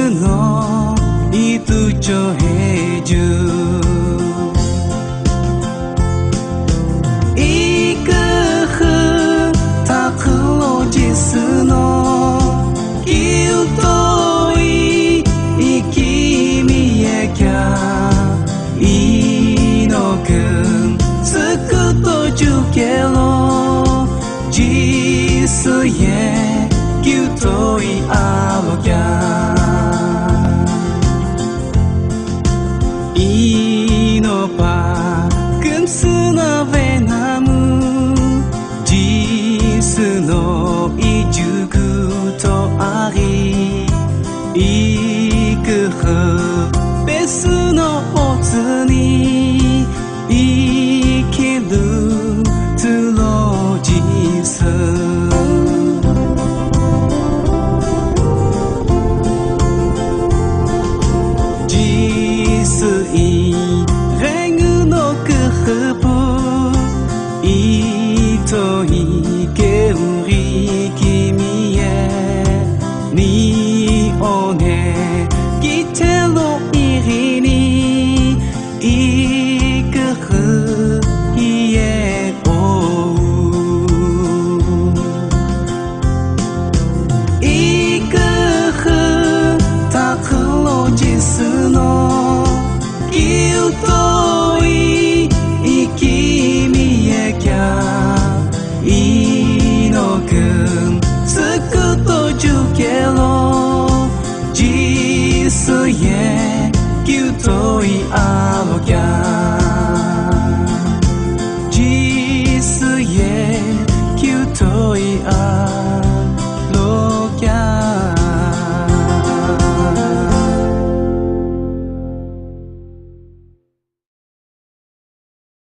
の伊豆町平樹一个和他克罗吉斯のギウトイ生き見えきゃいのくんつくとじゅけろじすえギウトイあろきゃいのぱくんすなべなむじすのいじゅくとありいくふべすのおつに生きるつろじすレグのくふぶいといけうりきみえにおねきてろいりにいくふいえおういくふたくろじすのギウトイ生き見えきゃいのくんつくとじゅけろじすえギウトイあ